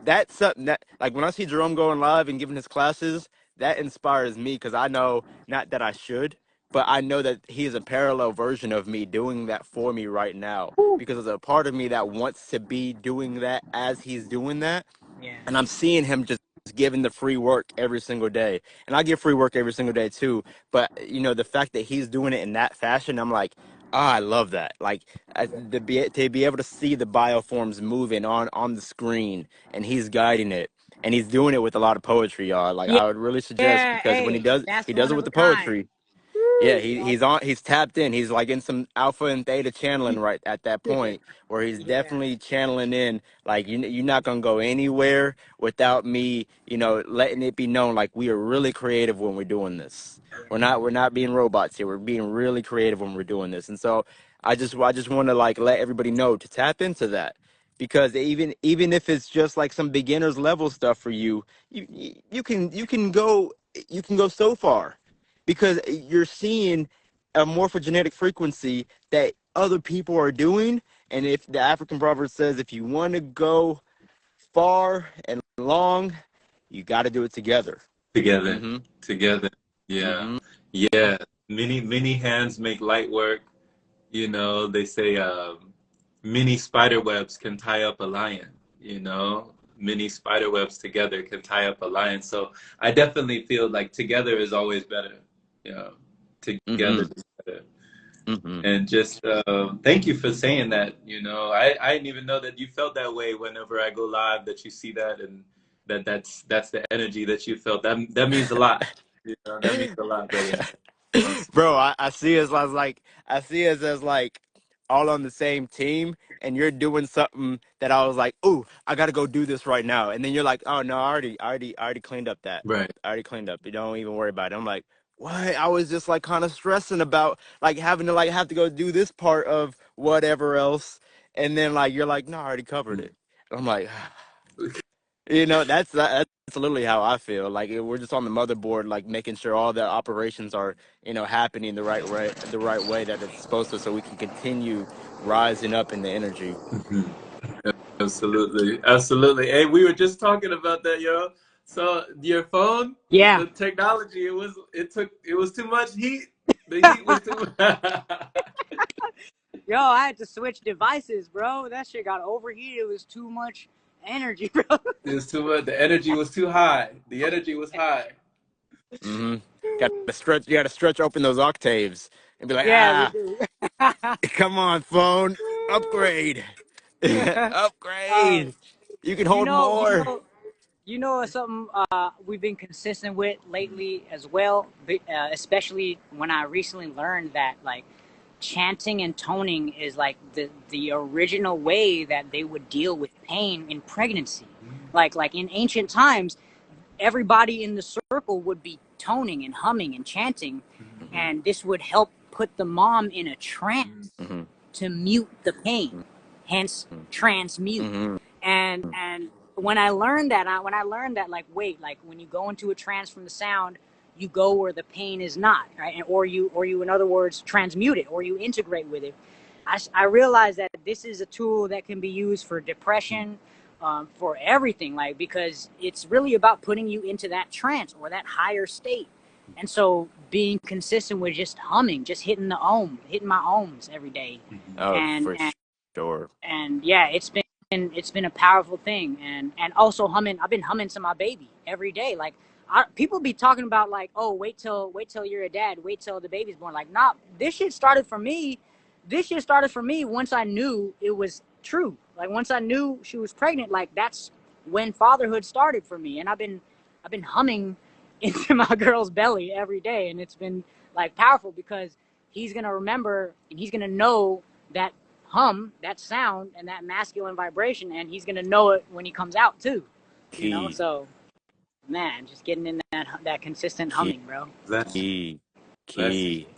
that's something that, like, when I see Jerome going live and giving his classes, that inspires me because I know, not that I should, but I know that he is a parallel version of me doing that for me right now. Because there's a part of me that wants to be doing that as he's doing that, yeah, and I'm seeing him just giving the free work every single day. And I give free work every single day too. But the fact that he's doing it in that fashion, I'm like, I love that. Like to be able to see the bioforms moving on the screen, and he's guiding it, and he's doing it with a lot of poetry, y'all. Like yeah, I would really suggest, yeah. because when Hey, that's he does one it of with a the kind. poetry. Yeah, Woo, like, he's tapped in. He's like in some alpha and theta channeling right at that yeah, point where he's yeah, definitely channeling in. Like you're not gonna go anywhere without me, letting it be known like we are really creative when we're doing this. We're not being robots here. We're being really creative when we're doing this. And so I just want to like let everybody know to tap into that, because even if it's just like some beginners level stuff for you, you can go so far, because you're seeing a morphogenetic frequency that other people are doing. And if the African proverb says, if you want to go far and long, you got to do it together. Together, Mm-hmm. together. Yeah, Mm-hmm. yeah. Many hands make light work. They say many spider webs can tie up a lion. Many spider webs together can tie up a lion. So I definitely feel like together is always better. Together Mm-hmm. is better. Mm-hmm. And just thank you for saying that. I didn't even know that you felt that way whenever I go live, that you see that, and that's the energy that you felt. That means a lot. That means a lot, brother. Awesome. Bro, I see us as like all on the same team, and you're doing something that I was like, "Ooh, I gotta go do this right now," and then you're like, "Oh no, I already cleaned up that. Right. I already cleaned up. You don't even worry about it." I'm like, "What?" I was just like kind of stressing about like having to like have to go do this part of whatever else, and then like you're like, "No, I already covered it." And I'm like. That's literally how I feel. Like we're just on the motherboard, like making sure all the operations are, happening the right way that it's supposed to, so we can continue rising up in the energy. Mhm. Absolutely, absolutely. Hey, we were just talking about that, yo. So your phone, yeah. the technology, it was too much heat. The heat was too much. Yo, I had to switch devices, bro. That shit got overheated. It was too much energy, bro. It was too much. The energy was too high. The energy was high. Mm-hmm. You got to stretch open those octaves and be like, Yeah, we do. come on, phone, upgrade, uh, upgrade. You can you hold know, you more. know, you know something we've been consistent with lately as well, especially when I recently learned that like chanting and toning is like the original way that they would deal with pain in pregnancy. Like in ancient times, everybody in the circle would be toning and humming and chanting, Mm-hmm. and this would help put the mom in a trance Mm-hmm. to mute the pain, hence transmute. Mm-hmm. And when I learned that, like, wait, like when you go into a trance from the sound, you go where the pain is not, right? Or you in other words transmute it, or you integrate with it. I realized that this is a tool that can be used for depression, for everything, like, because it's really about putting you into that trance or that higher state. And so being consistent with just humming, just hitting my ohms every day, Oh, and for and sure. and yeah, it's been a powerful thing. And also humming, I've been humming to my baby every day. Like, people be talking about like, oh, wait till you're a dad, wait till the baby's born. Like, nah, this shit started for me once I knew it was true. Like, once I knew she was pregnant, like, that's when fatherhood started for me. And I've been humming into my girl's belly every day, and it's been like powerful because he's gonna remember and he's gonna know that that sound and that masculine vibration, and he's gonna know it when he comes out too. Key. So, man, just getting in that consistent Key. humming, bro. Bless you. Key, Bless you. key.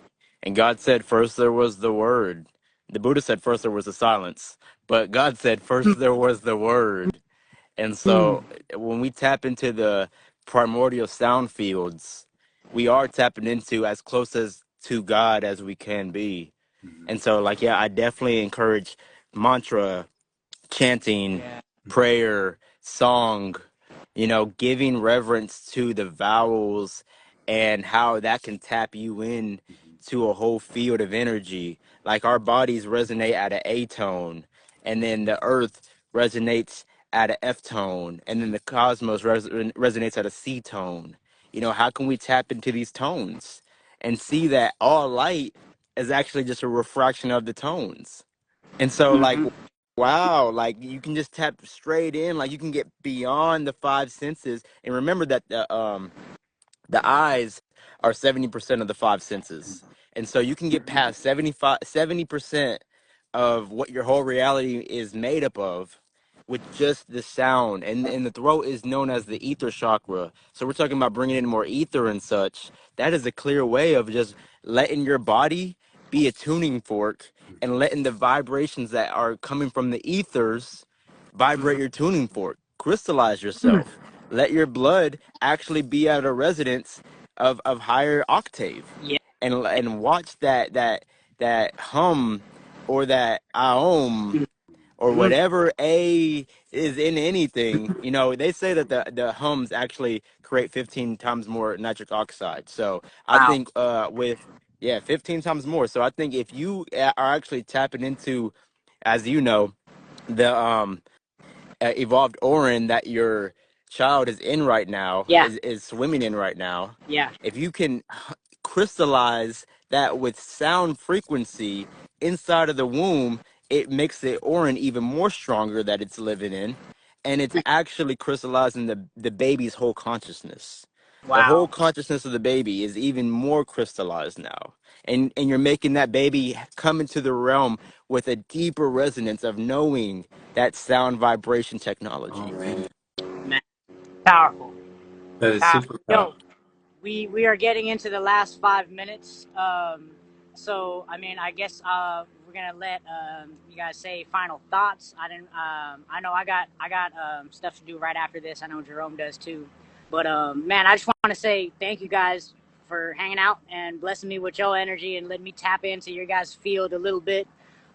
And God said, first there was the Word, The Buddha said first there was a silence, but God said first there was the word. And Mm. so when we tap into the primordial sound fields, we are tapping into as close as to God as we can be. And so, like, yeah, I definitely encourage mantra, chanting, Yeah. prayer, song, giving reverence to the vowels and how that can tap you in to a whole field of energy. Like our bodies resonate at an A tone, and then the earth resonates at an F tone, and then the cosmos resonates at a C tone. How can we tap into these tones and see that all light is actually just a refraction of the tones? And so, like, Mm-hmm. wow, like you can just tap straight in, like you can get beyond the five senses. And remember that the eyes are 70% of the five senses. And so you can get past 70% of what your whole reality is made up of with just the sound. And the throat is known as the ether chakra. So we're talking about bringing in more ether and such. That is a clear way of just letting your body be a tuning fork and letting the vibrations that are coming from the ethers vibrate your tuning fork. Crystallize yourself. Let your blood actually be at a resonance of higher octave, Yeah. and watch that hum or that aum or Mm. whatever a is in anything. They say that the hums actually create 15 times more nitric oxide. So I Wow. think with, yeah, 15 times more. So I think if you are actually tapping into, as you know, the evolved orin that your child is in right now, Yeah. is swimming in right now, Yeah. if you can crystallize that with sound frequency inside of the womb, it makes the orin even more stronger that it's living in, and it's actually crystallizing the baby's whole consciousness. The whole Wow. consciousness of the baby is even more crystallized now, and you're making that baby come into the realm with a deeper resonance of knowing that sound vibration Oh technology. man, Man. Powerful. that is Powerful. super powerful. Yo, we are getting into the last 5 minutes. So I mean, I guess we're gonna let you guys say final thoughts. I didn't. I know I got stuff to do right after this. I know Jerome does too. But man, I just want to say thank you guys for hanging out and blessing me with your energy and letting me tap into your guys' field a little bit,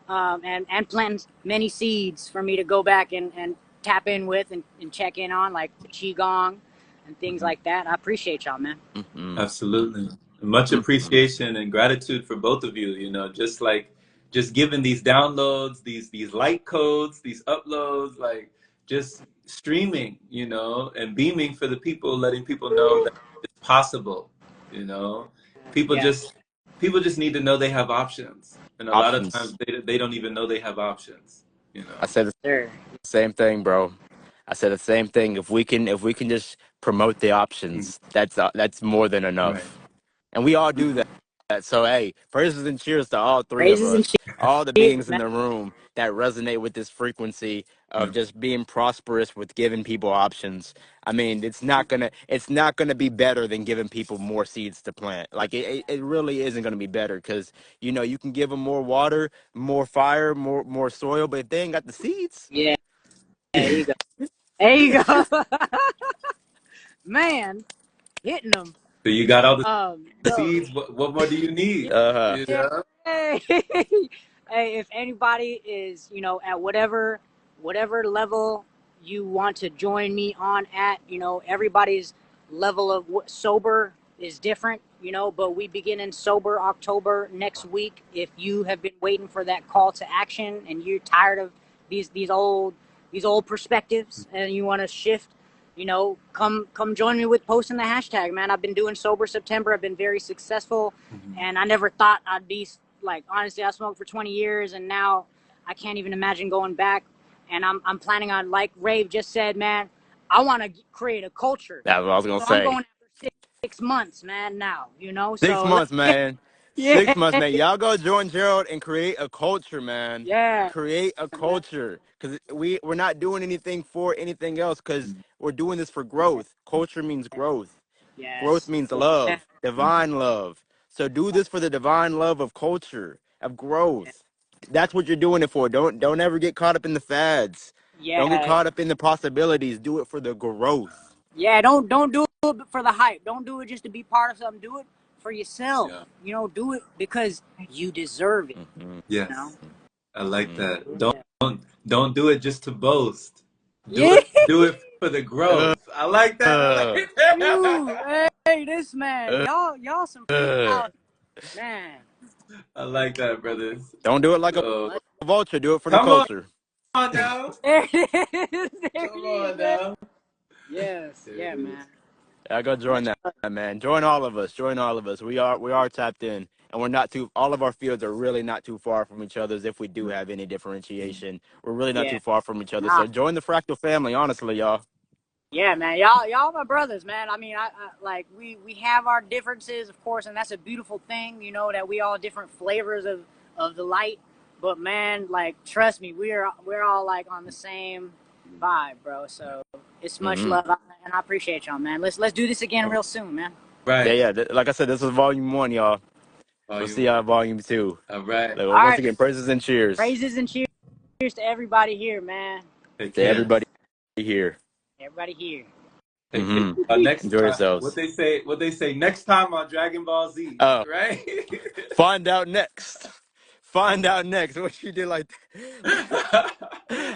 and plant many seeds for me to go back and tap in with and check in on, like the qigong and things Mhm. like that. I appreciate y'all, man. Hmm. Absolutely. Much Hmm. appreciation and gratitude for both of you, just like just giving these downloads, these light codes, these uploads, like just streaming, and beaming for the people, letting people know that it's possible, you know. People Yeah. just people just need to know they have options. And a lot of times Options. they don't even know they have options, I said the Sir. same thing, bro. I said the same thing. If we can just promote the Mhm. options, that's more than Right. enough. And we all do that. So hey, praises and cheers to all three of Praises and us, all the cheers, beings in man. the room that resonate with this frequency of Yeah. just being prosperous with giving people options. I mean, it's not gonna be better than giving people more seeds to plant. Like it really isn't gonna be better, because you can give them more water, more fire, more soil, but if they ain't got the seeds, Yeah, there you go. There you go. Man, hitting them. So you got all the Yo, seeds. What more do you yeah, need? uh You yeah. know? Hey, hey, if anybody is, at whatever level you want to join me on at, everybody's level of sober is different, but we begin in sober October next week. If you have been waiting for that call to action and you're tired of these old perspectives and you want to shift, come join me with posting the hashtag, man. I've been doing sober September. I've been very successful, Mhm. and I never thought I'd be like, honestly, I smoked for 20 years, and now I can't even imagine going back. And I'm planning on, like Rave just said, man, I want to create a culture. that's what I was gonna So I'm say. going after 6 months, man. Now, Six So months, man. yeah, 6 months, man. Y'all go join Gerald and create a culture, man. yeah, Create a man. culture, because we're not doing anything for anything else, because we're doing this for growth. Culture means growth. Growth Yes, means yeah, love, divine love. So do this for the divine love of culture, of growth. That's what you're doing it for. Don't ever get caught up in the fads. Don't get Yeah, caught up in the possibilities. Do it for the growth. yeah. Don't do it for the hype. Don't do it just to be part of something. Do it for yourself. Yeah. You know, do it because you deserve it. Mm-hmm. You know. Yes. I like that. Yeah. Don't do it just to boast. Yeah. Do it for the Uh, growth. I like that. I uh, like that. Ooh, hey, this man, y'all some uh. freestyle man. I like that, brothers. Don't do it like a So vulture. Do it for the come culture. on now. There it is. There Come it is, on man. now. Yes, There yeah, it is. man. I go join that, man. Join all of us. Join all of us. We are tapped in, and we're not too. All of our fields are really not too far from each other's. If we do have any differentiation, we're really not Yeah, too far from each other. nah, So join the fractal family. Honestly, y'all. yeah, man. Y'all my brothers, man. I mean, I like we have our differences, of course, and that's a beautiful thing. You know that we all different flavors of the light. But man, like trust me, we're all like on the same vibe, bro. So it's much Hmm. love, and I appreciate y'all, man. Let's do this again real soon, man. Yeah, Right. yeah. Like I said, this is volume 1, y'all. We'll see Volume y'all one. at volume 2. All right. Like, All once right, again, praises and cheers praises and cheers to everybody here, man. Take to care. everybody here. Everybody here. Take care. Hmm. Next Enjoy what yourselves. they say, next time on Dragon Ball Z, Oh, right? find out next. Find out next. What you did like that?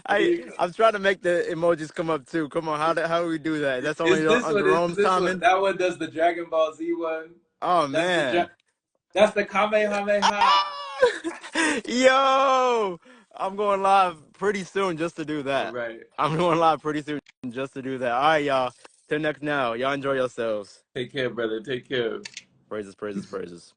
There you go. I'm trying to make the emojis come up too. Come on, how do we do that? That's only on It's Jerome's this one. timing. That one does the Dragon Ball Z one. Oh That's man. that's the Kamehameha. Yo, I'm going live pretty soon just to do All that. right. I'm going live pretty soon just to do that. All right, y'all. Till next now. Y'all enjoy yourselves. Take care, brother. Take care. Praises, praises, praises.